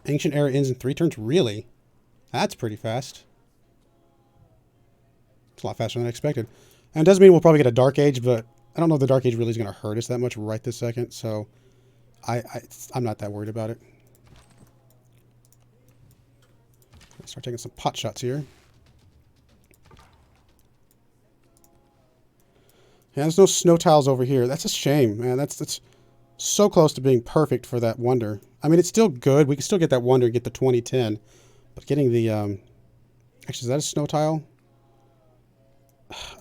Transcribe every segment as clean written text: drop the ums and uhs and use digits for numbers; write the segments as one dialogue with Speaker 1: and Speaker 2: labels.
Speaker 1: Ancient era ends in 3 turns? Really? That's pretty fast. It's a lot faster than I expected. And it doesn't mean we'll probably get a Dark Age, but I don't know if the Dark Age really is going to hurt us that much right this second, so I'm not that worried about it. Let's start taking some pot shots here. Yeah, there's no snow tiles over here. That's a shame, man. That's so close to being perfect for that wonder. I mean, it's still good. We can still get that wonder and get the 2010. But getting the... actually, is that a snow tile?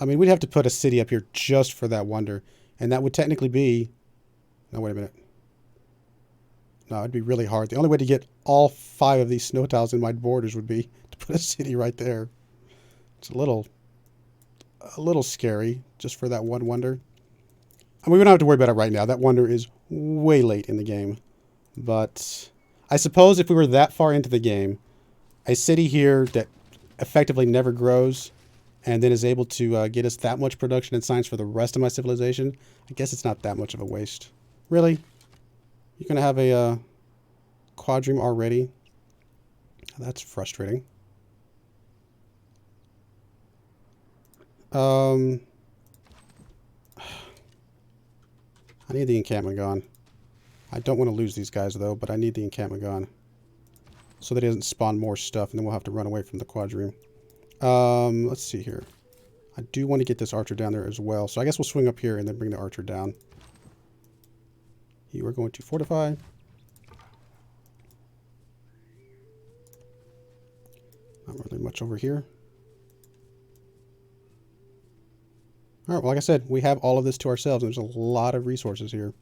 Speaker 1: I mean, we'd have to put a city up here just for that wonder. And that would technically be... No, wait a minute. No, it'd be really hard. The only way to get all 5 of these snow tiles in my borders would be to put a city right there. It's a little scary just for that one wonder. I mean, we don't have to worry about it right now. That wonder is way late in the game. But I suppose if we were that far into the game, a city here that effectively never grows and then is able to get us that much production and science for the rest of my civilization, I guess it's not that much of a waste. Really? You're going to have a quadrime already? That's frustrating. I need the encampment gone. I don't want to lose these guys, though, but I need the encampment gone. So that it doesn't spawn more stuff, and then we'll have to run away from the quadrime. Let's see here. I do want to get this archer down there as well. So I guess we'll swing up here and then bring the archer down. You are going to fortify. Not really much over here. All right, well, like I said, we have all of this to ourselves, and there's a lot of resources here.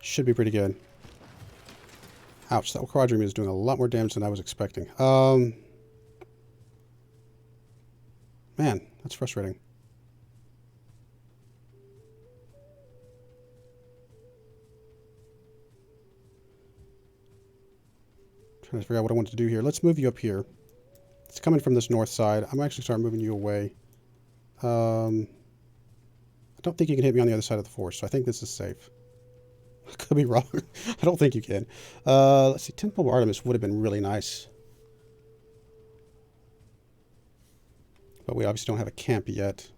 Speaker 1: Should be pretty good. Ouch, that quadrime is doing a lot more damage than I was expecting. Man, that's frustrating. Trying to figure out what I want to do here. Let's move you up here. It's coming from this north side. I'm actually start moving you away. I don't think you can hit me on the other side of the forest, so I think this is safe. I could be wrong. I don't think you can. Let's see. Temple of Artemis would have been really nice. But we obviously don't have a camp yet.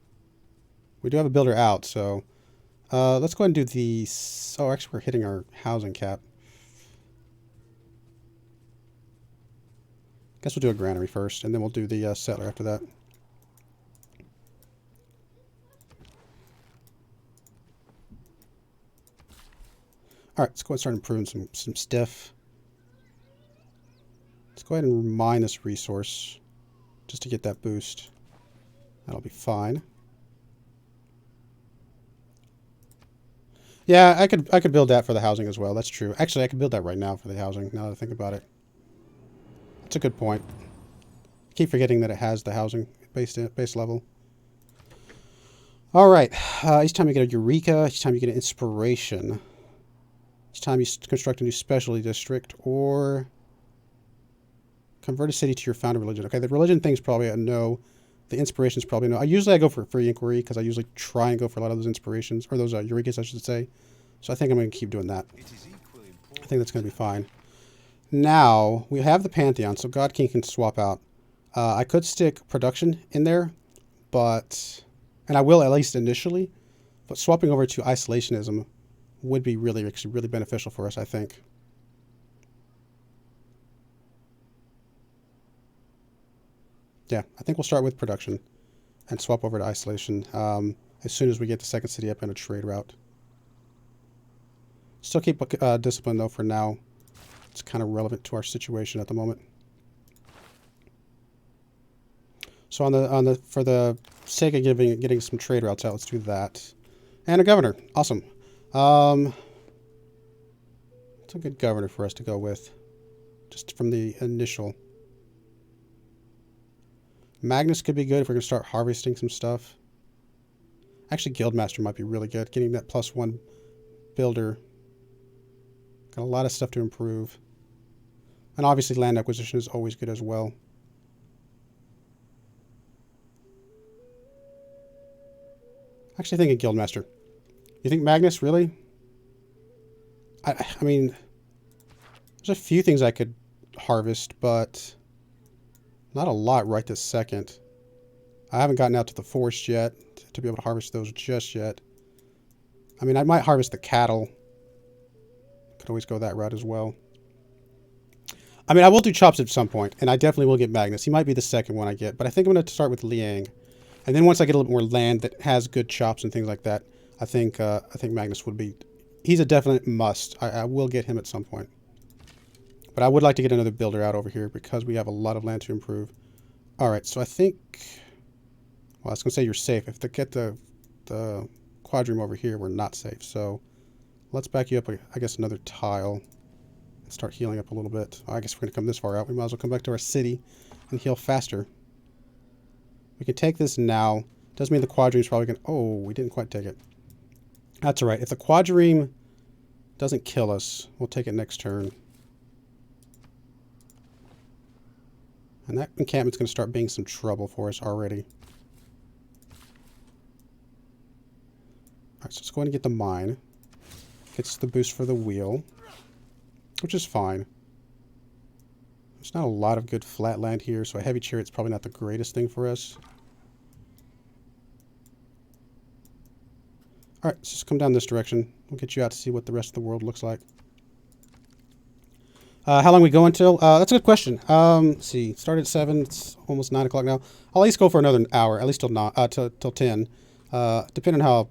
Speaker 1: We do have a builder out, so... let's go ahead and do the... Oh, actually, we're hitting our housing cap. Guess we'll do a granary first, and then we'll do the settler after that. Alright, let's go ahead and start improving some stuff. Let's go ahead and mine this resource just to get that boost. That'll be fine. Yeah, I could build that for the housing as well. That's true. Actually, I could build that right now for the housing, now that I think about it. That's a good point. I keep forgetting that it has the housing base level. Alright, each time you get a Eureka, each time you get an Inspiration, each time you construct a new specialty district, or convert a city to your founder religion. Okay, the religion thing's probably a no. The inspiration's probably no. I go for free inquiry because I usually try and go for a lot of those inspirations, or those Eurekas, I should say. So I think I'm going to keep doing that. I think that's going to be fine. Now, we have the Pantheon, so God King can swap out. I could stick production in there, but... And I will, at least initially. But swapping over to isolationism would be really beneficial for us, I think. Yeah, I think we'll start with production and swap over to isolation as soon as we get the second city up in a trade route. Still keep discipline, though, for now. It's kind of relevant to our situation at the moment. So for the sake of getting some trade routes out, let's do that. And a governor. Awesome. It's a good governor for us to go with. Just from the initial. Magnus could be good if we're going to start harvesting some stuff. Actually, Guildmaster might be really good. Getting that +1 builder. Got a lot of stuff to improve. And obviously land acquisition is always good as well. Actually, thinking Guildmaster. You think Magnus, really? I mean, there's a few things I could harvest, but not a lot right this second. I haven't gotten out to the forest yet to be able to harvest those just yet. I mean, I might harvest the cattle. Could always go that route as well. I mean, I will do chops at some point, and I definitely will get Magnus. He might be the second one I get, but I think I'm going to start with Liang. And then once I get a little more land that has good chops and things like that, I think Magnus would be... He's a definite must. I will get him at some point. But I would like to get another builder out over here because we have a lot of land to improve. Alright, so I think... Well, I was going to say you're safe. If they get the quadroom over here, we're not safe. So let's back you up, I guess, another tile. And start healing up a little bit. I guess we're going to come this far out. We might as well come back to our city and heal faster. We can take this now. Doesn't mean the quadrime's probably going to... Oh, we didn't quite take it. That's alright. If the quadrime doesn't kill us, we'll take it next turn. And that encampment's going to start being some trouble for us already. Alright, so let's go ahead and get the mine. Gets the boost for the wheel, which is fine. There's not a lot of good flat land here, so a heavy chariot's probably not the greatest thing for us. Alright, let's just come down this direction. We'll get you out to see what the rest of the world looks like. How long we go until? That's a good question. Let's see. Start at 7. It's almost 9 o'clock now. I'll at least go for another hour, at least till 10. Depending on how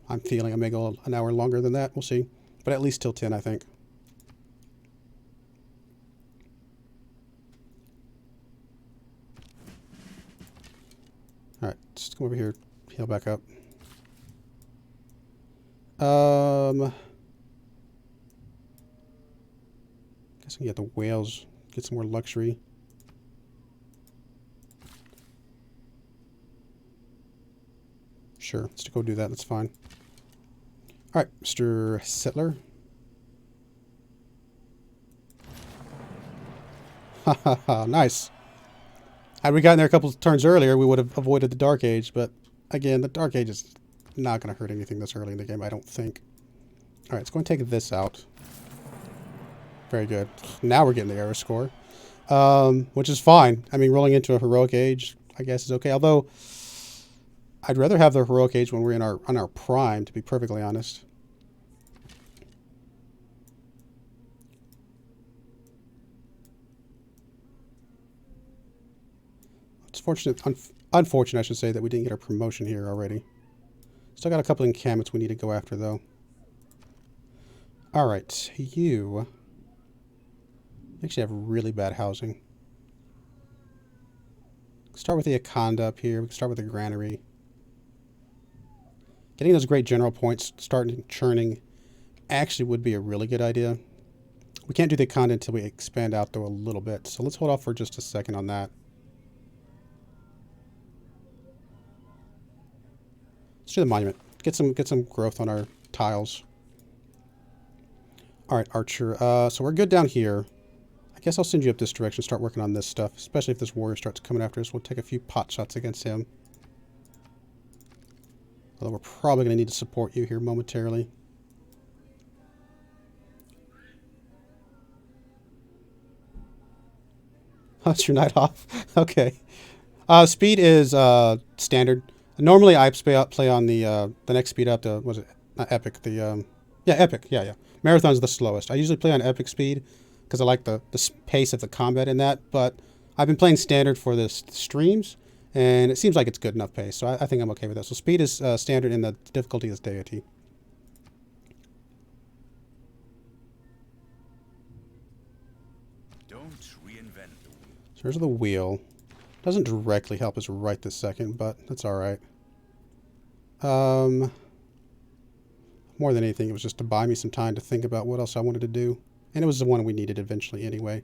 Speaker 1: I'm feeling, I may go an hour longer than that. We'll see. But at least till 10, I think. Alright, let's come over here, heal back up. Guess we can get the whales, get some more luxury. Sure, let's go do that, that's fine. Alright, Mr. Settler. Ha ha ha, nice. Had we gotten there a couple of turns earlier, we would have avoided the Dark Age, but again, the Dark Age is not going to hurt anything this early in the game, I don't think. Alright, let's go and take this out. Very good. Now we're getting the error score, which is fine. I mean, rolling into a Heroic Age, I guess, is okay. Although, I'd rather have the Heroic Age when we're in on our prime, to be perfectly honest. It's unfortunate, I should say, that we didn't get our promotion here already. Still got a couple of encampments we need to go after, though. Alright, you actually have really bad housing. Start with the Akanda up here. We can start with the granary. Getting those great general points, starting churning, actually would be a really good idea. We can't do the Akanda until we expand out, though, a little bit. So let's hold off for just a second on that. Let's do the monument. Get some growth on our tiles. Alright, Archer. So we're good down here. I guess I'll send you up this direction, start working on this stuff. Especially if this warrior starts coming after us. We'll take a few pot shots against him. Although we're probably going to need to support you here momentarily. That's your night off? Okay. Speed is standard. Normally I play on the next speed up to, was it, not epic, yeah, epic, yeah. Marathon's the slowest. I usually play on epic speed because I like the pace of the combat in that, but I've been playing standard for the streams, and it seems like it's good enough pace, so I think I'm okay with that. So speed is standard and the difficulty is Deity.
Speaker 2: Don't reinvent the wheel.
Speaker 1: So here's the wheel. Doesn't directly help us right this second, but that's alright. More than anything, it was just to buy me some time to think about what else I wanted to do. And it was the one we needed eventually anyway.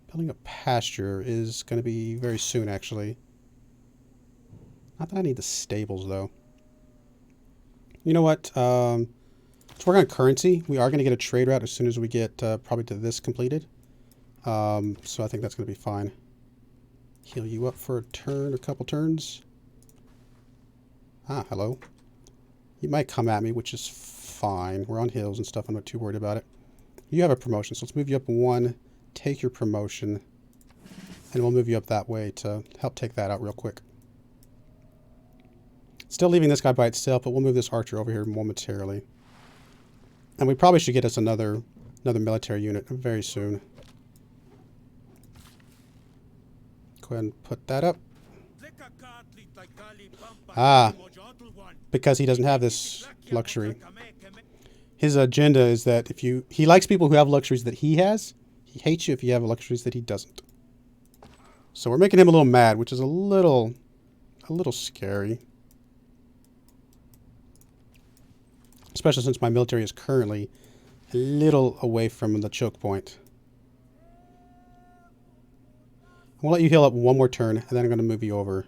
Speaker 1: Building a pasture is going to be very soon, actually. Not that I need the stables, though. You know what? Let's work on currency. We are going to get a trade route as soon as we get probably to this completed. So I think that's going to be fine. Heal you up for a turn, a couple turns. Ah, hello. You might come at me, which is fine. We're on hills and stuff. I'm not too worried about it. You have a promotion, so let's move you up 1. Take your promotion. And we'll move you up that way to help take that out real quick. Still leaving this guy by itself, but we'll move this archer over here momentarily. And we probably should get us another military unit very soon. Go ahead and put that up. Ah, because he doesn't have this luxury. His agenda is that if he likes people who have luxuries that he has. He hates you if you have luxuries that he doesn't. So we're making him a little mad, which is a little scary. Especially since my military is currently a little away from the choke point. I'll let you heal up 1 more turn, and then I'm going to move you over,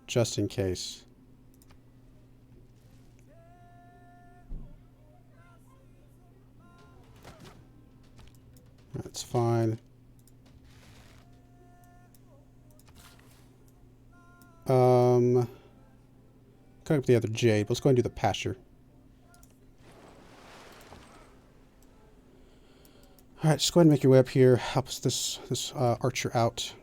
Speaker 1: just in case. That's fine. Cutting up the other jade. Let's go and do the pasture. Alright, just go ahead and make your way up here. Help this archer out.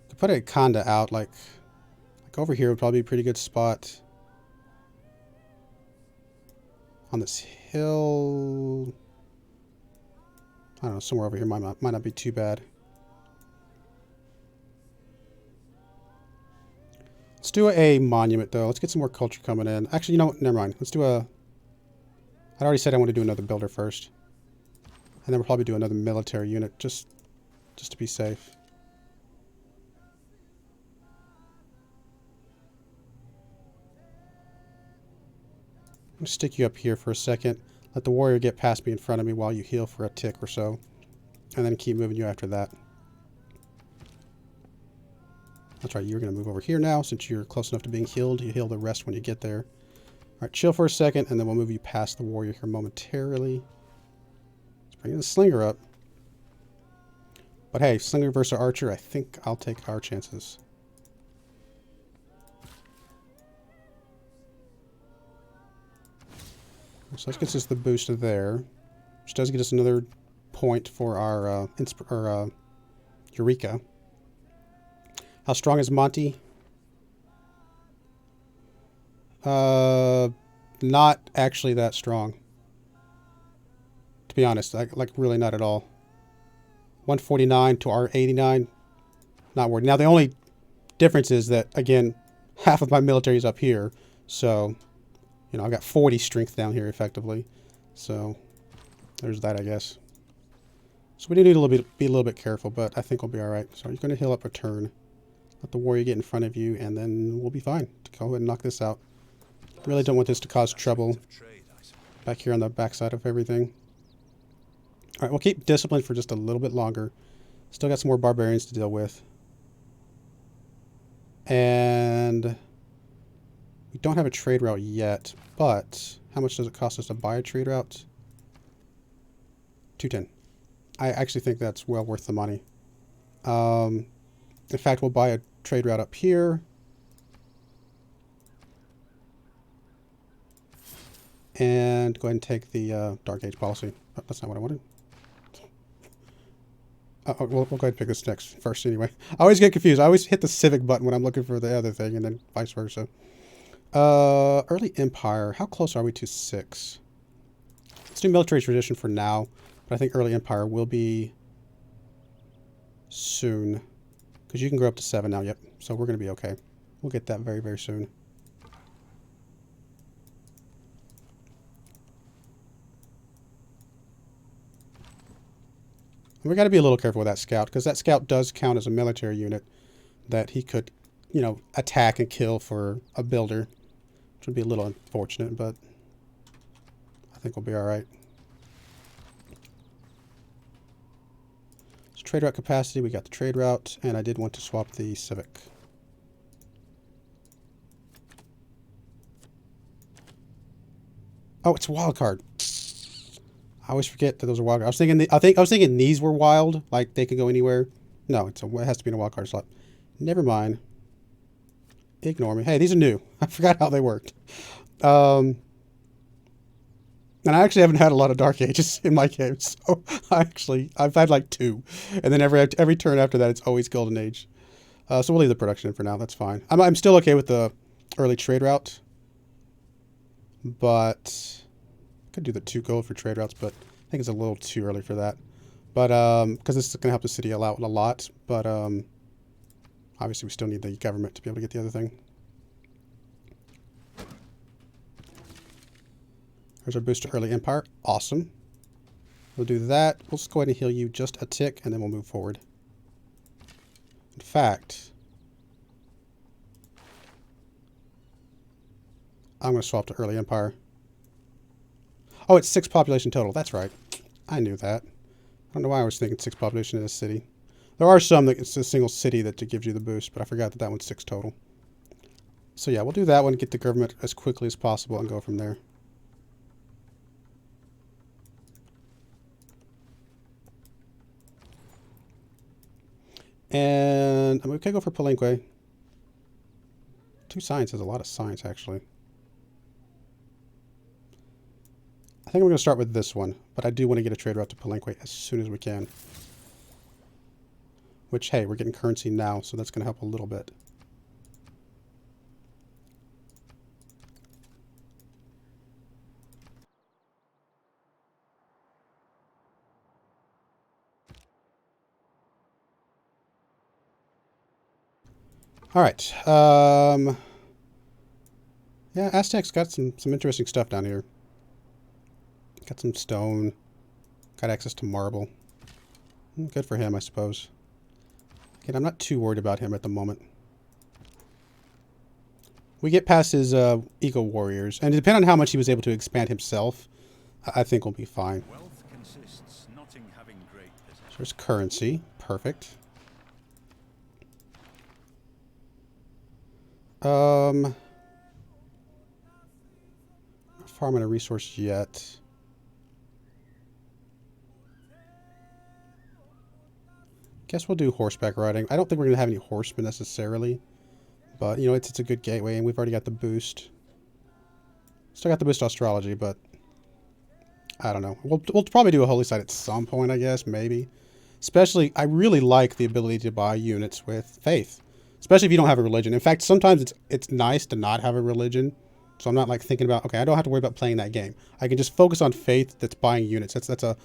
Speaker 1: Could put a Conda out, like over here would probably be a pretty good spot. On this hill. I don't know, somewhere over here might not be too bad. Let's do a monument, though. Let's get some more culture coming in. Actually, you know what? Never mind. Let's do a... I already said I want to do another builder first. And then we'll probably do another military unit, just to be safe. I'm going to stick you up here for a second. Let the warrior get past me in front of me while you heal for a tick or so. And then keep moving you after that. That's right, you're going to move over here now. Since you're close enough to being healed, you heal the rest when you get there. Alright, chill for a second, and then we'll move you past the warrior here momentarily. Let's bring the slinger up. But hey, slinger versus archer, I think I'll take our chances. So let's get us the boost there, which does get us another point for our Eureka. How strong is Monty? Not actually that strong. To be honest, like really not at all. 149 to our 89, not worried. Now the only difference is that, again, half of my military is up here, so... You know, I've got 40 strength down here, effectively. So, there's that, I guess. So, we do need to be a little bit careful, but I think we'll be alright. So, you're going to heal up a turn. Let the warrior get in front of you, and then we'll be fine. Go ahead and knock this out. Really don't want this to cause trouble back here on the backside of everything. Alright, we'll keep discipline for just a little bit longer. Still got some more barbarians to deal with. And... we don't have a trade route yet, but how much does it cost us to buy a trade route? 210. I actually think that's well worth the money. In fact, we'll buy a trade route up here. And go ahead and take the Dark Age policy. Oh, that's not what I wanted. We'll go ahead and pick this next first anyway. I always get confused. I always hit the civic button when I'm looking for the other thing, and then vice versa. Early Empire. How close are we to 6? Let's do military tradition for now, but I think early Empire will be soon. Because you can grow up to 7 now, yep. So we're going to be okay. We'll get that very, very soon. And we got to be a little careful with that scout, because that scout does count as a military unit that he could, you know, attack and kill for a builder. Which would be a little unfortunate, but I think we'll be alright. So trade route capacity, we got the trade route, and I did want to swap the civic. Oh, it's a wild card. I always forget that those are wild cards. I was thinking these were wild, like they could go anywhere. No, it has to be in a wildcard slot. Never mind. Ignore me. Hey, these are new. I forgot how they worked. And I actually haven't had a lot of Dark Ages in my game, so I've had like 2. And then every turn after that, it's always Golden Age. So we'll leave the production in for now. That's fine. I'm still okay with the early trade route. But I could do the 2 gold for trade routes, but I think it's a little too early for that. But because this is going to help the city out a lot. But obviously we still need the government to be able to get the other thing. There's our boost to early empire. Awesome. We'll do that. We'll just go ahead and heal you just a tick, and then we'll move forward. In fact, I'm going to swap to early empire. Oh, it's 6 population total. That's right. I knew that. I don't know why I was thinking 6 population in a city. There are some that it's a single city that gives you the boost, but I forgot that one's 6 total. So yeah, we'll do that one, get the government as quickly as possible, and go from there. And we can go for Palenque. 2 science is a lot of science, actually. I think we're going to start with this one, but I do want to get a trade route to Palenque as soon as we can. Which, hey, we're getting currency now, so that's going to help a little bit. All right. Yeah, Aztec's got some interesting stuff down here. Got some stone. Got access to marble. Good for him, I suppose. Okay, I'm not too worried about him at the moment. We get past his eco warriors, and depending on how much he was able to expand himself, I think we'll be fine.
Speaker 2: Wealth consists not in having great possessions.
Speaker 1: So there's currency. Perfect. Not farming a resource yet. Guess we'll do horseback riding. I don't think we're going to have any horsemen necessarily. But, you know, it's a good gateway, and we've already got the boost. Still got the boost astrology, but I don't know. We'll probably do a holy site at some point, I guess, maybe. Especially, I really like the ability to buy units with faith. Especially if you don't have a religion. In fact, sometimes it's nice to not have a religion. So I'm not like thinking about, okay, I don't have to worry about playing that game. I can just focus on faith that's buying units. That's to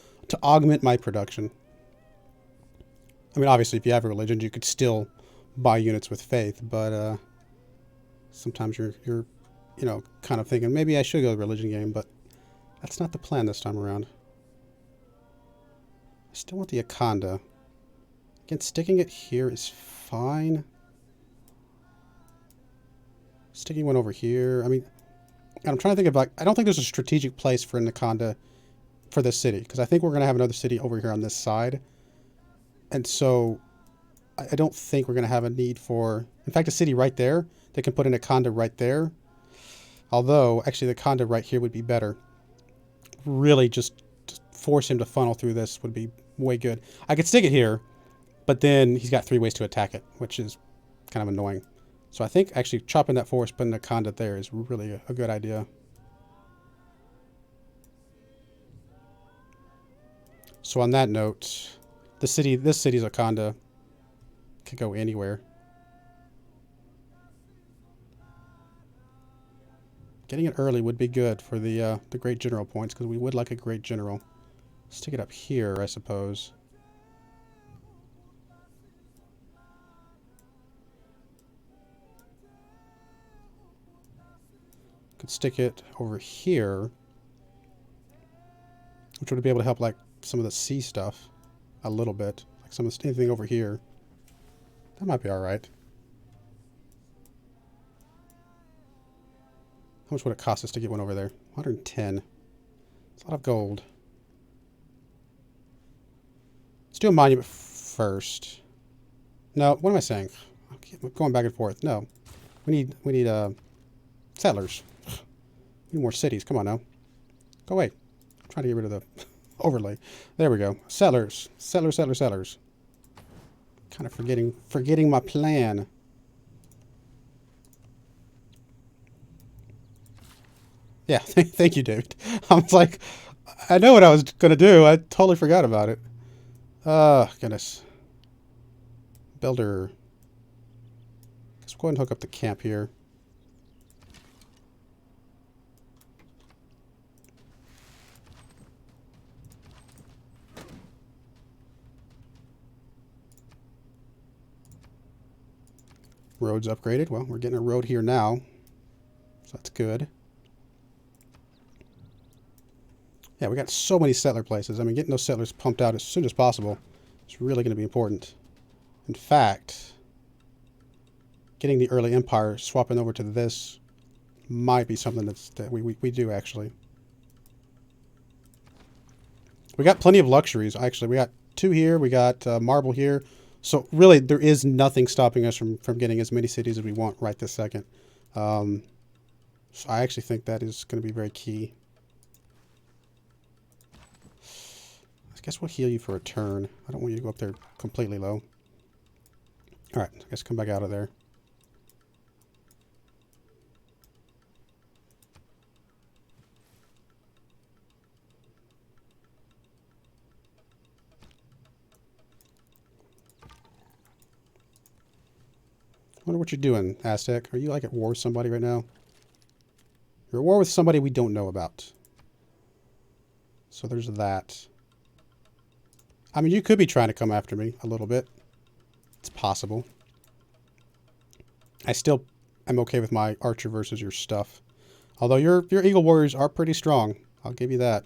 Speaker 1: augment my production. I mean, obviously, if you have a religion, you could still buy units with faith, but sometimes you're you know, kind of thinking maybe I should go to the religion game, but that's not the plan this time around. I still want the Akanda. Again, sticking it here is fine. Sticking one over here. I mean, I'm trying to think of like, I don't think there's a strategic place for an Akanda for this city, because I think we're going to have another city over here on this side. And so I don't think we're going to have a need for, in fact, a city right there. They can put in a Akanda right there. Although, actually, the Akanda right here would be better. Really just force him to funnel through this would be way good. I could stick it here, but then he's got 3 ways to attack it, which is kind of annoying. So I think actually chopping that forest, putting a Akanda there is really a good idea. So on that note, this city's Akanda could go anywhere. Getting it early would be good for the great general points, because we would like a great general. Stick it up here, I suppose. Could stick it over here, which would be able to help like some of the sea stuff a little bit, like anything over here. That might be all right. How much would it cost us to get one over there? 110. It's a lot of gold. Let's do a monument first. No, what am I saying? Okay, we're going back and forth. No, we need settlers. We need more cities. Come on now. Go away. I'm trying to get rid of the overlay. There we go. Settlers. Settlers. Kind of forgetting my plan. Yeah, thank you, David. I was like, I know what I was going to do. I totally forgot about it. Oh, goodness. Builder. Let's go ahead and hook up the camp here. Roads upgraded. Well, we're getting a road here now, so that's good. Yeah, we got so many settler places. I mean, getting those settlers pumped out as soon as possible is really going to be important. In fact, getting the early empire swapping over to this might be something that we do, actually. We got plenty of luxuries, actually. We got 2 here. We got marble here. So really, there is nothing stopping us from getting as many cities as we want right this second. So I actually think that is going to be very key. I guess we'll heal you for a turn. I don't want you to go up there completely low. All right, I guess come back out of there. I wonder what you're doing, Aztec. Are you like at war with somebody right now? You're at war with somebody we don't know about. So there's that. I mean, you could be trying to come after me a little bit. It's possible. I still am okay with my archer versus your stuff. Although your eagle warriors are pretty strong. I'll give you that.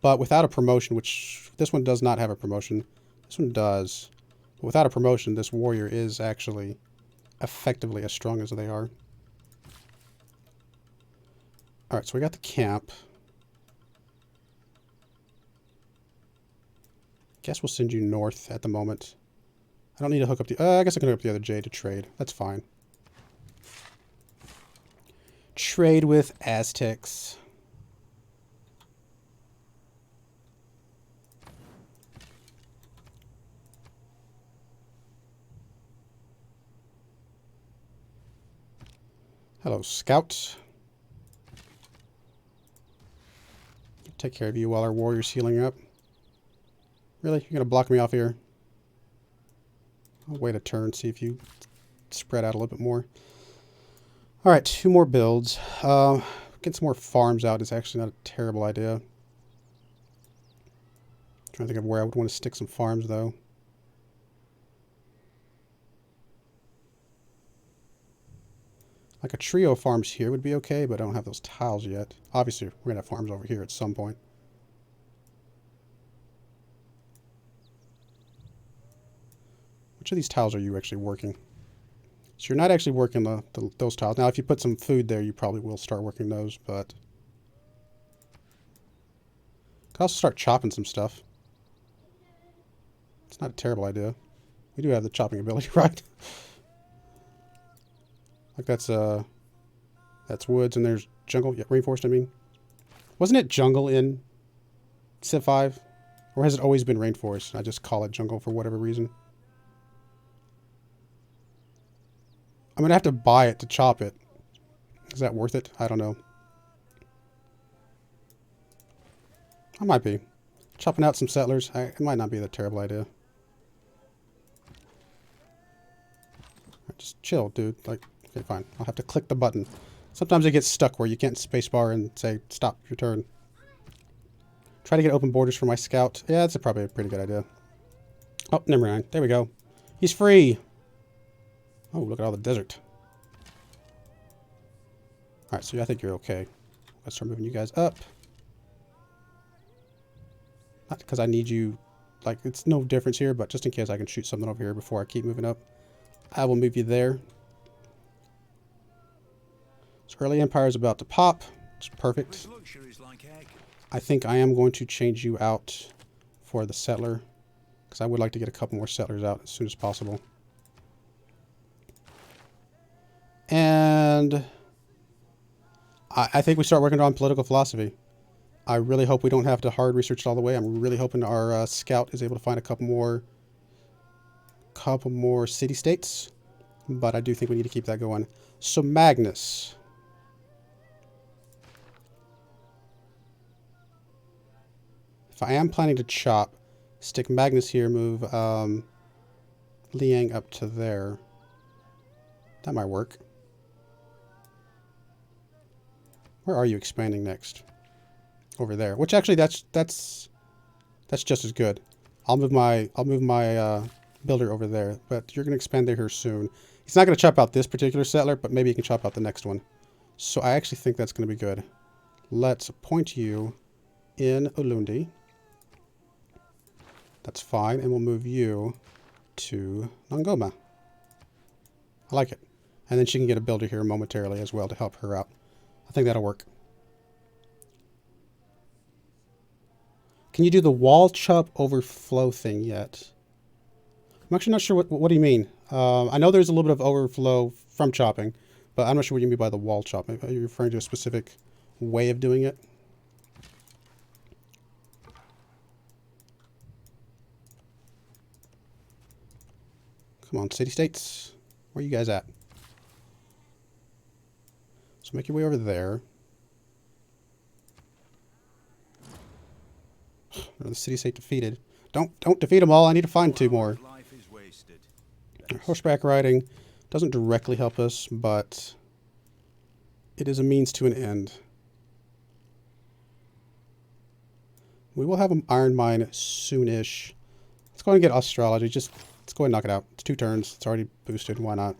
Speaker 1: But without a promotion, which this one does not have a promotion. This one does. But without a promotion, this warrior is actually effectively as strong as they are. Alright, so we got the camp. Guess we'll send you north at the moment. I don't need to hook up the... I guess I can hook up the other J to trade. That's fine. Trade with Aztecs. Hello, scouts. Take care of you while our warrior's healing up. Really? You're going to block me off here? I'll wait a turn, see if you spread out a little bit more. Alright, 2 more builds. Getting some more farms out is actually not a terrible idea. I'm trying to think of where I would want to stick some farms, though. Like a trio of farms here would be okay, but I don't have those tiles yet. Obviously, we're going to have farms over here at some point. Which of these tiles are you actually working? So you're not actually working those tiles. Now, if you put some food there, you probably will start working those, but... Could also start chopping some stuff. It's not a terrible idea. We do have the chopping ability, right? Like that's woods and there's jungle. Yeah, rainforest, I mean. Wasn't it jungle in Civ 5? Or has it always been rainforest? I just call it jungle for whatever reason. I'm going to have to buy it to chop it. Is that worth it? I don't know. I might be. Chopping out some settlers. It might not be a terrible idea. Just chill, dude. Like, okay, fine. I'll have to click the button. Sometimes it gets stuck where you can't spacebar and say, stop your turn. Try to get open borders for my scout. Yeah, that's probably a pretty good idea. Oh, never mind. There we go. He's free. Oh, look at all the desert. Alright, so I think you're okay. Let's start moving you guys up. Not because I need you, like, it's no difference here, but just in case I can shoot something over here before I keep moving up. I will move you there. So early empire is about to pop. It's perfect. I think I am going to change you out for the settler, because I would like to get a couple more settlers out as soon as possible. And I think we start working on political philosophy. I really hope we don't have to hard research it all the way. I'm really hoping our scout is able to find a couple more couple more city-states, but I do think we need to keep that going. So Magnus. If I am planning to chop, stick Magnus here, move Liang up to there. That might work. Where are you expanding next? Over there. Which actually that's just as good. I'll move my builder over there, but you're gonna expand there here soon. He's not gonna chop out this particular settler, but maybe he can chop out the next one. So I actually think that's gonna be good. Let's appoint you in Ulundi. That's fine, and we'll move you to Nangoma. I like it. And then she can get a builder here momentarily as well to help her out. I think that'll work. Can you do the wall chop overflow thing yet? I'm actually not sure what do you mean. I know there's a little bit of overflow from chopping, but I'm not sure what you mean by the wall chop. Are you referring to a specific way of doing it? Come on, city-states. Where are you guys at? So make your way over there. The city-state defeated. Don't defeat them all. I need to find two more.
Speaker 2: Life is wasted.
Speaker 1: Horseback riding doesn't directly help us, but it is a means to an end. We will have an iron mine soonish. Let's go ahead and get astrology. Just let's go ahead and knock it out. It's 2 turns. It's already boosted. Why not?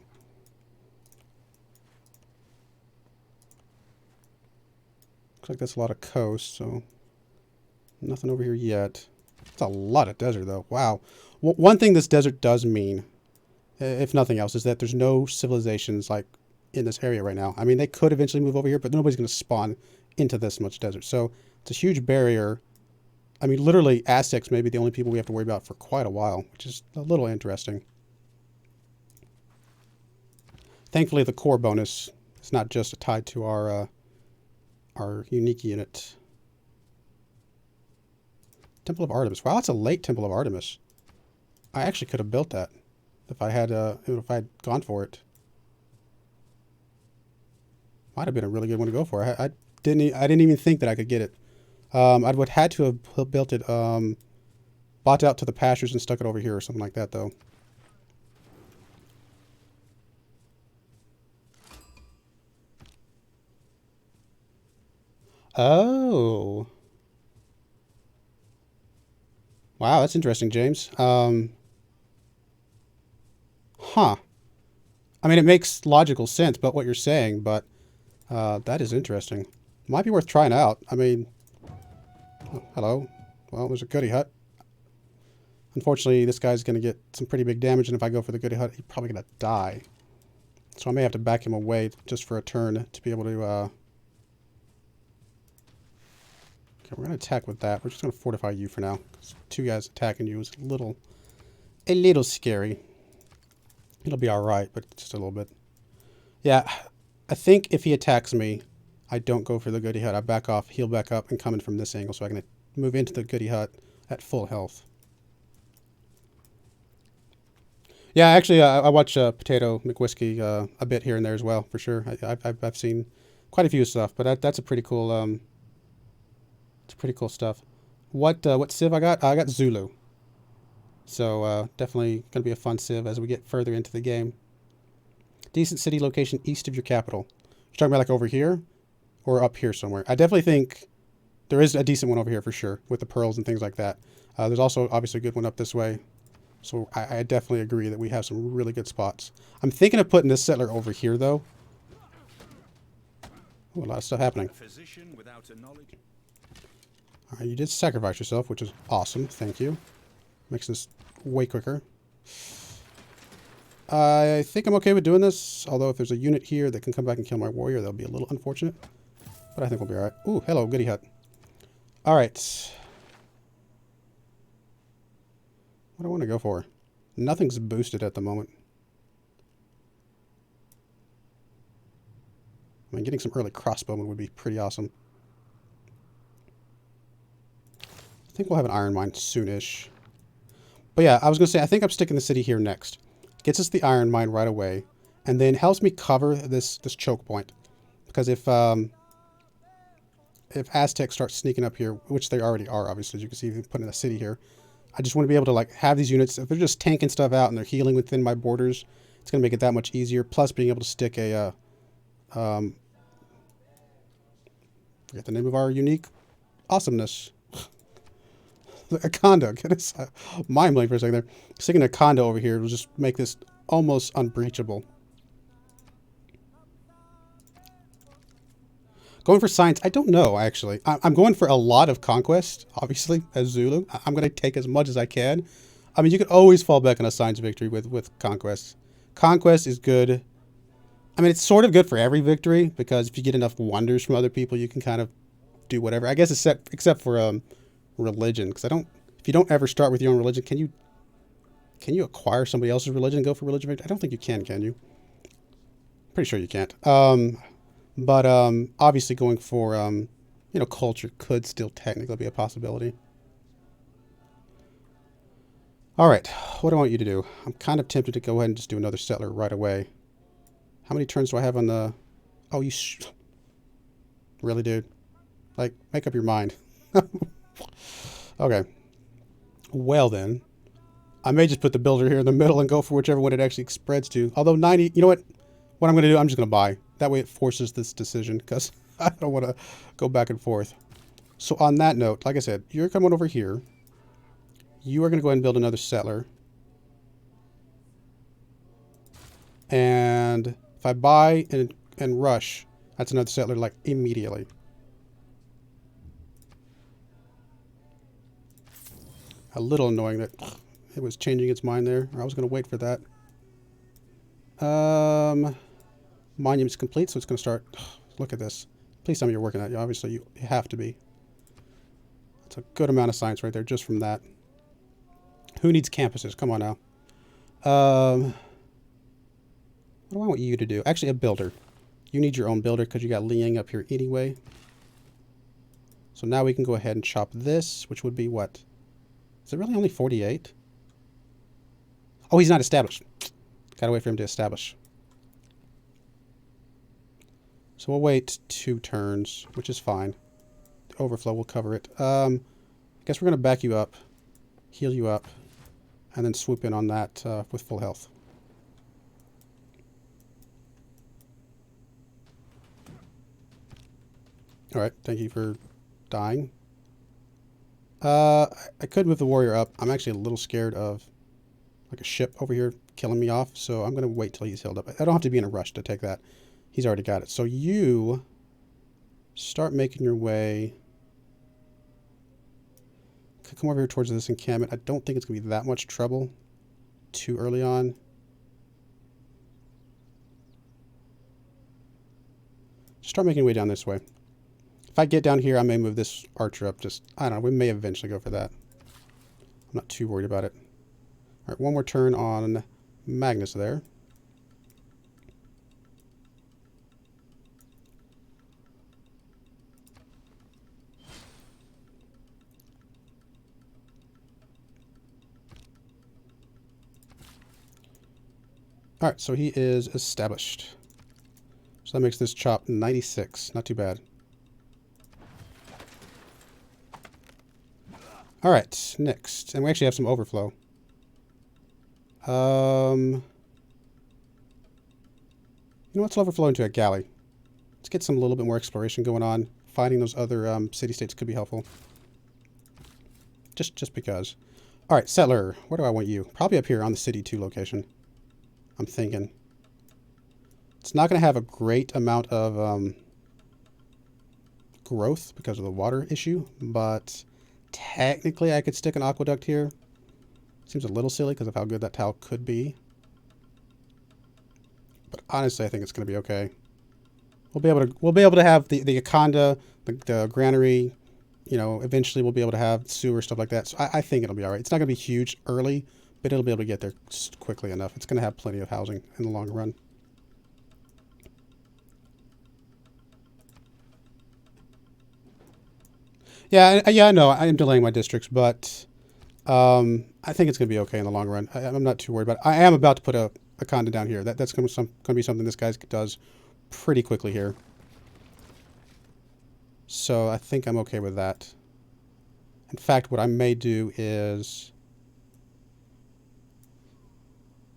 Speaker 1: Looks like that's a lot of coast, so nothing over here yet. It's a lot of desert, though. Wow. One thing this desert does mean, if nothing else, is that there's no civilizations like in this area right now. I mean, they could eventually move over here, but nobody's going to spawn into this much desert. So it's a huge barrier. I mean, literally, Aztecs may be the only people we have to worry about for quite a while, which is a little interesting. Thankfully, the core bonus is not just tied to our unique unit. Temple of Artemis. Wow, that's a late Temple of Artemis. I actually could have built that if I had gone for it. Might have been a really good one to go for. I didn't even think that I could get it. I would have had to have built it, bought out to the pastures and stuck it over here or something like that, though. Oh. Wow, that's interesting, James. Huh. I mean, it makes logical sense, but what you're saying, but that is interesting. Might be worth trying out. I mean, oh, hello. Well, there's a goody hut. Unfortunately, this guy's going to get some pretty big damage, and if I go for the goody hut, he's probably going to die. So I may have to back him away just for a turn to be able to... Okay, we're going to attack with that. We're just going to fortify you for now. 2 guys attacking you is a little scary. It'll be alright, but just a little bit. Yeah, I think if he attacks me, I don't go for the goody hut. I back off, heal back up, and come in from this angle so I can move into the goody hut at full health. Yeah, actually, I watch Potato McWhiskey a bit here and there as well, for sure. I've seen quite a few stuff, but that's a pretty cool... it's pretty cool stuff. What civ I got? I got Zulu. So definitely going to be a fun civ as we get further into the game. Decent city location east of your capital. You're talking about like over here or up here somewhere? I definitely think there is a decent one over here for sure with the pearls and things like that. There's also obviously a good one up this way. So I definitely agree that we have some really good spots. I'm thinking of putting this settler over here though. Ooh, a lot of stuff happening. Alright, you did sacrifice yourself, which is awesome. Thank you. Makes this way quicker. I think I'm okay with doing this, although if there's a unit here that can come back and kill my warrior, that'll be a little unfortunate. But I think we'll be alright. Ooh, hello, goody hut. Alright. What do I want to go for? Nothing's boosted at the moment. I mean, getting some early crossbowmen would be pretty awesome. I think we'll have an iron mine soonish. But yeah, I was going to say, I think I'm sticking the city here next. Gets us the iron mine right away. And then helps me cover this choke point. Because if Aztecs start sneaking up here, which they already are, obviously, as you can see, putting a city here, I just want to be able to like have these units. If they're just tanking stuff out and they're healing within my borders, it's going to make it that much easier. Plus, being able to stick a forget the name of our unique awesomeness. A condo. Goodness, mind blowing for a second there. Sticking a condo over here will just make this almost unbreachable. Going for science, I don't know, actually. I'm going for a lot of conquest, obviously, as Zulu. I'm going to take as much as I can. I mean, you could always fall back on a science victory with conquest. Conquest is good. I mean, it's sort of good for every victory, because if you get enough wonders from other people, you can kind of do whatever. I guess except for religion, because if you don't ever start with your own religion, can you acquire somebody else's religion and go for religion victory? I don't think you can you? Pretty sure you can't. But obviously going for, you know, culture could still technically be a possibility. All right, what do I want you to do? I'm kind of tempted to go ahead and just do another settler right away. How many turns do I have on the... Oh, you... Really, dude? Like, make up your mind. Okay. Well, then. I may just put the builder here in the middle and go for whichever one it actually spreads to. Although 90... You know what? What I'm going to do, I'm just going to buy. That way it forces this decision, because I don't want to go back and forth. So on that note, like I said, you're coming over here. You are going to go ahead and build another settler. And if I buy and rush, that's another settler, like, immediately. A little annoying that it was changing its mind there. I was going to wait for that. Monument's complete, so it's going to start. Look at this. Please tell me you're working at it. Obviously, you have to be. That's a good amount of science right there just from that. Who needs campuses? Come on now. What do I want you to do? Actually, a builder. You need your own builder because you got Liang up here anyway. So now we can go ahead and chop this, which would be what? Is it really only 48? Oh, he's not established. Gotta wait for him to establish. So we'll wait 2 turns, which is fine. The overflow will cover it. I guess we're going to back you up, heal you up, and then swoop in on that with full health. Alright, thank you for dying. I could move the warrior up. I'm actually a little scared of like a ship over here killing me off, so I'm going to wait till he's healed up. I don't have to be in a rush to take that. He's already got it. So you start making your way. Come over here towards this encampment. I don't think it's going to be that much trouble too early on. Just start making your way down this way. If I get down here, I may move this archer up. Just, I don't know. We may eventually go for that. I'm not too worried about it. All right, one more turn on Magnus there. All right, so he is established. So that makes this chop 96. Not too bad. All right, next. And we actually have some overflow. You know what? Let's overflow into a galley. Let's get some little bit more exploration going on. Finding those other city-states could be helpful. Just because. All right, settler. Where do I want you? Probably up here on the city 2 location. I'm thinking. It's not going to have a great amount of growth because of the water issue, but technically I could stick an aqueduct here. Seems a little silly because of how good that tile could be. But honestly, I think it's going to be okay. We'll be able to have the Akonda, the granary, you know, eventually we'll be able to have sewer, stuff like that. So I think it'll be all right. It's not going to be huge early, but it'll be able to get there quickly enough. It's going to have plenty of housing in the long run. Yeah, I know. I am delaying my districts, but I think it's going to be okay in the long run. I'm not too worried about it. I am about to put a conda down here. That's going to be something this guy does pretty quickly here. So I think I'm okay with that. In fact, what I may do is...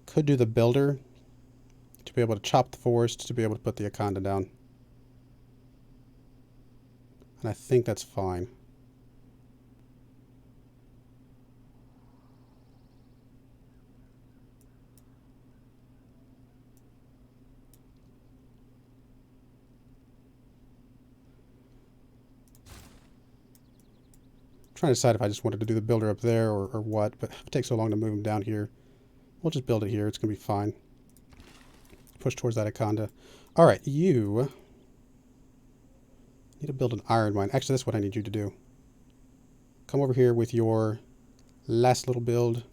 Speaker 1: could do the builder to be able to chop the forest to be able to put the Akanda down. And I think that's fine. Trying to decide if I just wanted to do the builder up there or what, but it takes so long to move him down here. We'll just build it here. It's going to be fine. Push towards that Akanda. All right, you need to build an iron mine. Actually, that's what I need you to do. Come over here with your last little build.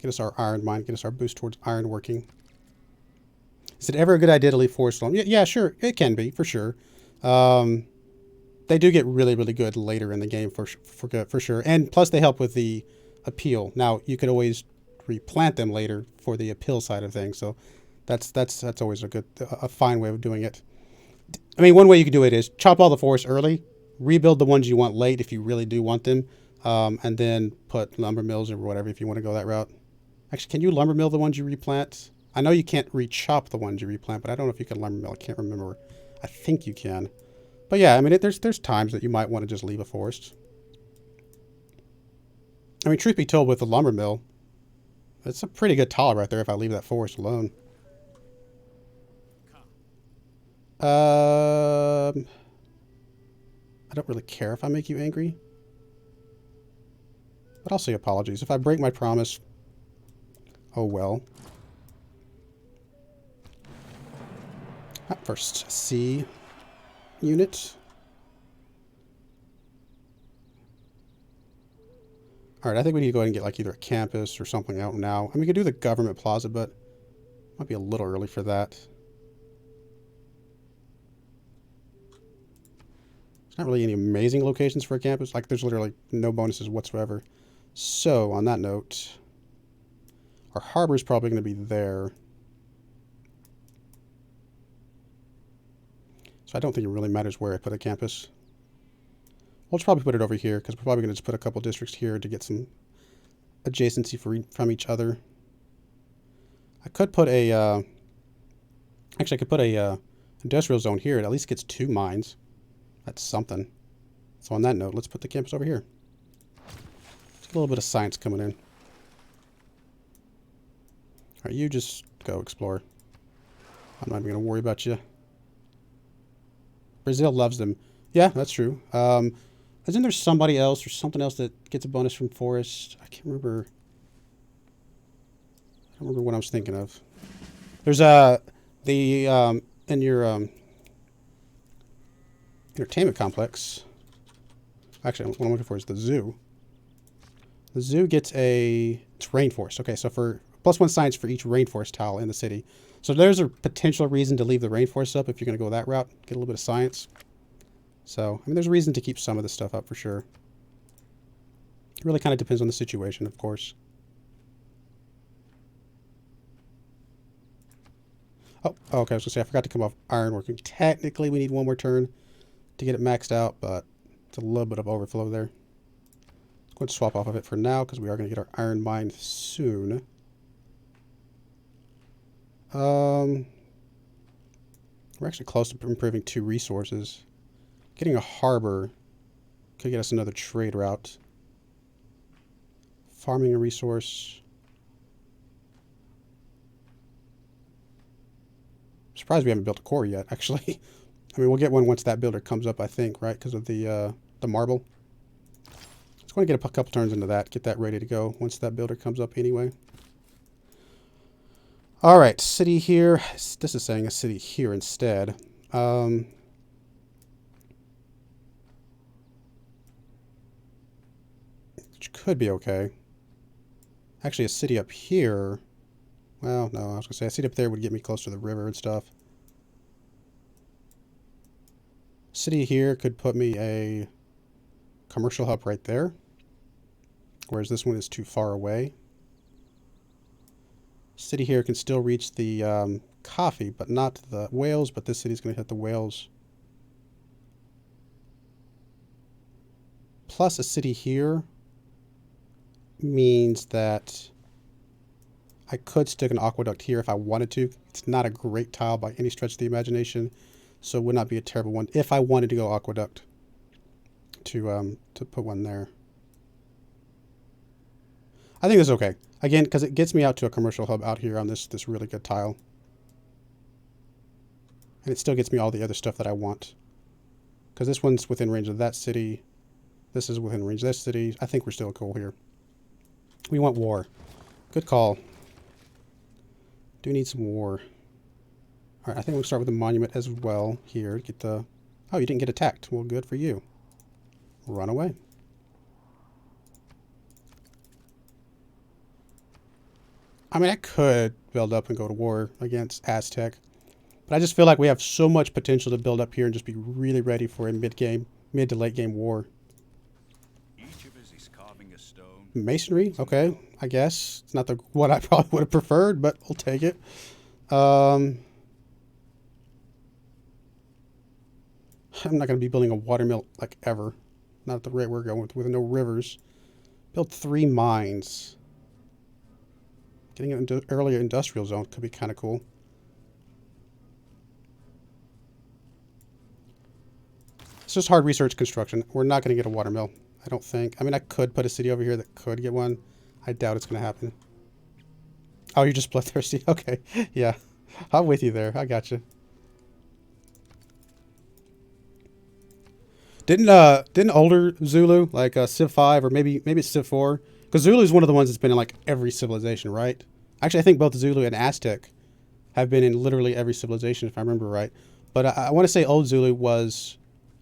Speaker 1: Get us our iron mine. Get us our boost towards iron working. Is it ever a good idea to leave forest alone? Yeah, sure. It can be, for sure. They do get really, really good later in the game, for sure. And plus, they help with the appeal. Now, you could always replant them later for the appeal side of things. So that's always a fine way of doing it. I mean, one way you could do it is chop all the forests early, rebuild the ones you want late if you really do want them, and then put lumber mills or whatever if you want to go that route. Actually, can you lumber mill the ones you replant? I know you can't re-chop the ones you replant, but I don't know if you can lumber mill. I can't remember. I think you can. But yeah, I mean, there's times that you might want to just leave a forest. I mean, truth be told, with the lumber mill, it's a pretty good tile right there if I leave that forest alone. I don't really care if I make you angry. But I'll say apologies. If I break my promise, oh well. First C unit. Alright, I think we need to go ahead and get like either a campus or something out now. I mean, we could do the government plaza, but it might be a little early for that. There's not really any amazing locations for a campus. Like, there's literally no bonuses whatsoever. So, on that note, our harbor is probably going to be there. So I don't think it really matters where I put a campus. We'll just probably put it over here, because we're probably going to just put a couple districts here to get some adjacency from each other. I could put a... actually, I could put a industrial zone here. It at least gets 2 mines. That's something. So on that note, let's put the campus over here. Just a little bit of science coming in. Alright, you just go explore. I'm not even going to worry about you. Brazil loves them. Yeah, that's true. Isn't there somebody else or something else that gets a bonus from forest? I can't remember. I don't remember what I was thinking of. There's in your entertainment complex. Actually, what I'm looking for is the zoo. The zoo gets it's rainforest. Okay, so for +1 science for each rainforest tile in the city. So there's a potential reason to leave the rainforest up if you're going to go that route. Get a little bit of science. So, I mean, there's a reason to keep some of this stuff up for sure. It really kind of depends on the situation, of course. Oh, okay, I was going to say, I forgot to come off ironworking. Technically, we need 1 more turn to get it maxed out, but it's a little bit of overflow there. Let's go ahead and swap off of it for now, because we are going to get our iron mine soon. We're actually close to improving 2 resources. Getting a harbor could get us another trade route. Farming a resource. I'm surprised we haven't built a core yet, actually. I mean, we'll get one once that builder comes up, I think, right? Because of the marble. Just want to get a couple turns into that. Get that ready to go once that builder comes up anyway. All right, city here. This is saying a city here instead. Which could be okay. Actually, a city up here. Well, no, I was going to say a city up there would get me close to the river and stuff. City here could put me a commercial hub right there. whereas this one is too far away. City here can still reach the coffee, but not the whales, but this city's going to hit the whales. Plus a city here means that I could stick an aqueduct here if I wanted to. It's not a great tile by any stretch of the imagination, so it would not be a terrible one if I wanted to go aqueduct to put one there. I think it's okay. Again, because it gets me out to a commercial hub out here on this really good tile. And it still gets me all the other stuff that I want. Because this one's within range of that city. This is within range of this city. I think we're still cool here. We want war. Good call. Do need some war. Alright, I think we'll start with the monument as well here. Get the... Oh, you didn't get attacked. Well, good for you. Run away. I mean, I could build up and go to war against Aztec. But I just feel like we have so much potential to build up here and just be really ready for a mid to late game war.
Speaker 2: Each of us is carving a stone.
Speaker 1: Masonry? Okay, I guess. It's not what I probably would have preferred, but we'll take it. I'm not going to be building a watermill like ever. Not at the rate we're going with no rivers. Build 3 mines. Getting into earlier industrial zone could be kind of cool. It's just hard research construction. We're not going to get a watermill, I don't think. I mean, I could put a city over here that could get one. I doubt it's going to happen. Oh, you're just bloodthirsty? Okay. Yeah. I'm with you there. I got you. Didn't older Zulu, like Civ 5 or maybe it's Civ 4? Because Zulu is one of the ones that's been in like every civilization, right? Actually, I think both Zulu and Aztec have been in literally every civilization, if I remember right. But I want to say old Zulu was,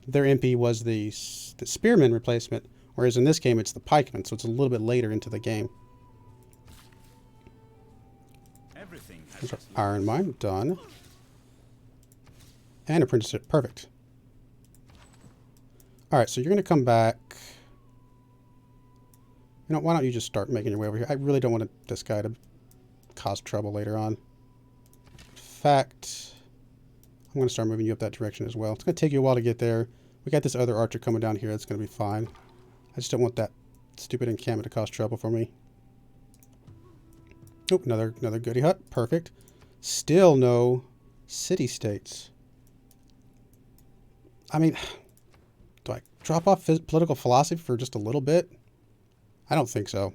Speaker 1: their MP was the spearman replacement, whereas in this game it's the pikeman, so it's a little bit later into the game.
Speaker 2: Everything
Speaker 1: There's our iron mine, done. And apprenticeship, perfect. Alright, so you're going to come back. You know, why don't you just start making your way over here? I really don't want this guy to cause trouble later on. In fact, I'm going to start moving you up that direction as well. It's going to take you a while to get there. We got this other archer coming down here. That's going to be fine. I just don't want that stupid encampment to cause trouble for me. Oh, another goody hut. Perfect. Still no city-states. I mean, do I drop off political philosophy for just a little bit? I don't think so.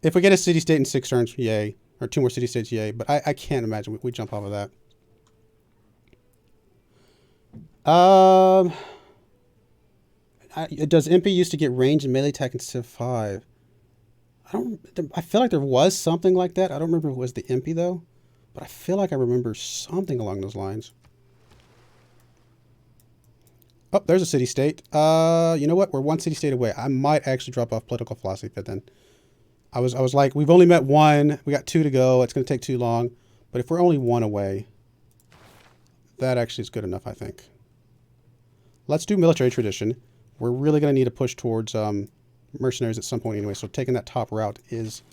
Speaker 1: If we get a city-state in 6 turns, yay. Or 2 more city-states, yay. But I can't imagine we jump off of that. Does MP used to get range and melee attack in Civ 5? I feel like there was something like that. I don't remember if it was the MP, though. But I feel like I remember something along those lines. Oh, there's a city-state. You know what? We're 1 city-state away. I might actually drop off political philosophy, but then I was like, we've only met 1. We got 2 to go. It's going to take too long. But if we're only 1 away, that actually is good enough, I think. Let's do military tradition. We're really going to need to push towards mercenaries at some point anyway, so taking that top route is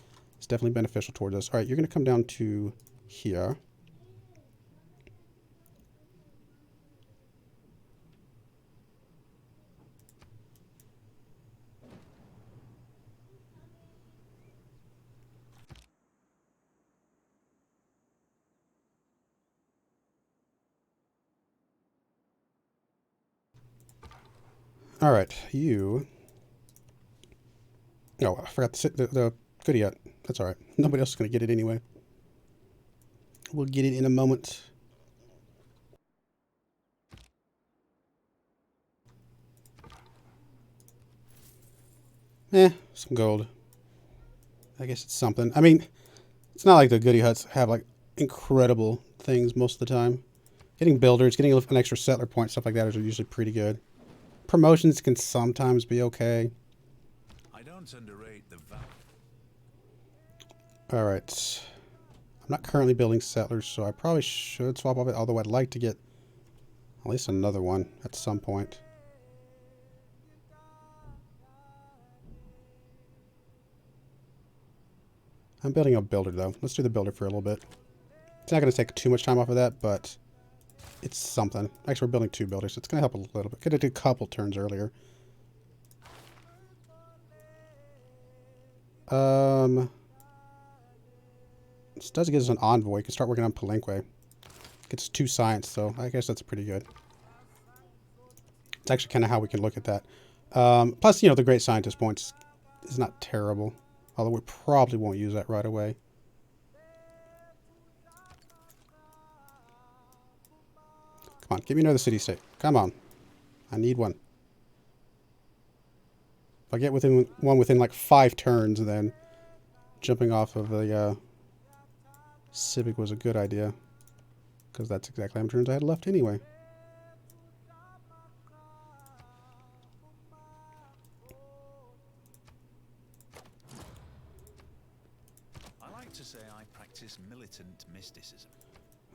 Speaker 1: definitely beneficial towards us. All right, you're going to come down to here. All right, you... Oh, I forgot the goodie hut. That's all right. Nobody else is going to get it anyway. We'll get it in a moment. Some gold. I guess it's something. I mean, it's not like the goodie huts have like incredible things most of the time. Getting builders, getting an extra settler point, stuff like that is usually pretty good. Promotions can sometimes be okay.
Speaker 2: I don't underrate the value.
Speaker 1: All right. I'm not currently building settlers, so I probably should swap off it, although I'd like to get at least another one at some point. I'm building a builder, though. Let's do the builder for a little bit. It's not going to take too much time off of that, but it's something. Actually, we're building 2 builders, so it's going to help a little bit. Could have did a couple turns earlier. This does get us an envoy. We can start working on Palenque. Gets 2 science, so I guess that's pretty good. It's actually kind of how we can look at that. Plus, you know, the great scientist points is not terrible. Although we probably won't use that right away. Come on, give me another city-state. Come on. I need one. If I get one within like 5 turns, then jumping off of the civic was a good idea. Because that's exactly how many turns I had left anyway.
Speaker 2: I like to say I practice militant mysticism.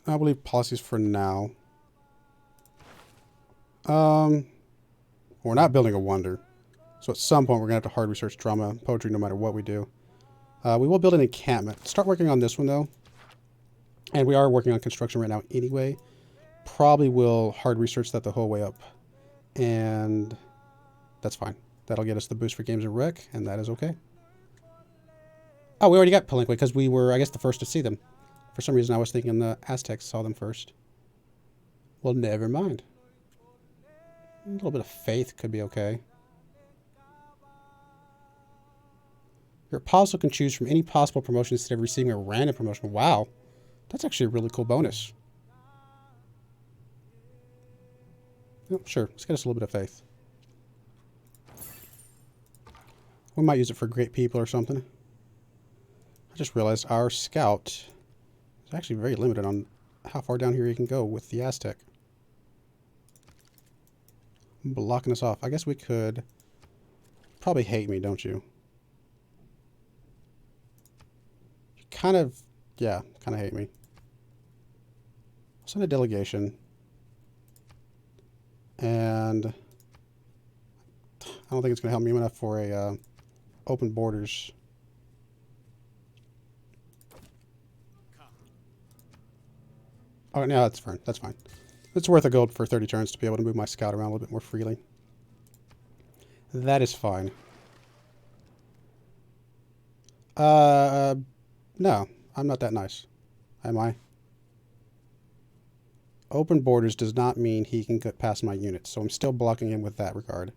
Speaker 1: I believe policies for now. We're not building a wonder. So at some point we're going to have to hard research drama, poetry, no matter what we do. We will build an encampment. Start working on this one, though. And we are working on construction right now anyway. Probably will hard research that the whole way up. And that's fine. That'll get us the boost for games and rec, and that is okay. Oh, we already got Palenque because we were, I guess, the first to see them. For some reason, I was thinking the Aztecs saw them first. Well, never mind. A little bit of faith could be okay. Your apostle can choose from any possible promotion instead of receiving a random promotion. Wow. That's actually a really cool bonus. Oh, sure, let's get us a little bit of faith. We might use it for great people or something. I just realized our scout is actually very limited on how far down here you can go with the Aztec. Blocking us off. I guess we could... Probably hate me, don't you? You kind of... Yeah, kind of hate me. Send a delegation. And... I don't think it's going to help me enough for a open borders. Oh, no, that's fine. That's fine. It's worth a gold for 30 turns to be able to move my scout around a little bit more freely. That is fine. No, I'm not that nice. Am I? Open borders does not mean he can get past my units, so I'm still blocking him with that regard.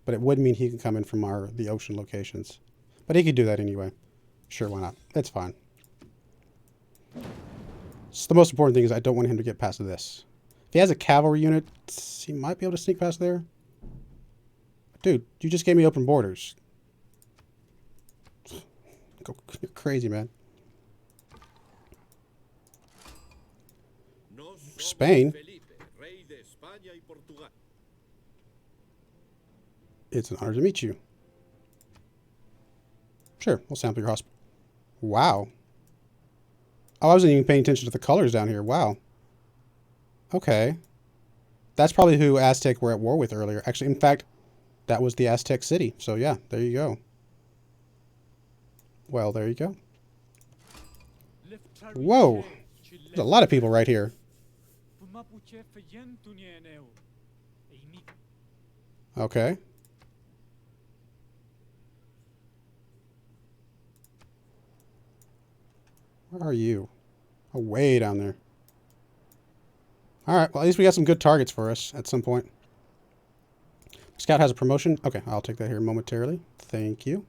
Speaker 1: But it would mean he can come in from the ocean locations. But he could do that anyway. Sure, why not? It's fine. So the most important thing is I don't want him to get past this. If he has a cavalry unit, he might be able to sneak past there. Dude, you just gave me open borders. You're crazy, man. Spain? It's an honor to meet you. Sure, we'll sample your hospital. Wow. Oh, I wasn't even paying attention to the colors down here. Wow. Okay. That's probably who Aztec were at war with earlier. Actually, in fact, that was the Aztec city. So yeah, there you go. Well, there you go. Whoa. There's a lot of people right here. Okay. Where are you? Oh, way down there. Alright, well, at least we got some good targets for us at some point. Scout has a promotion. Okay, I'll take that here momentarily. Thank you.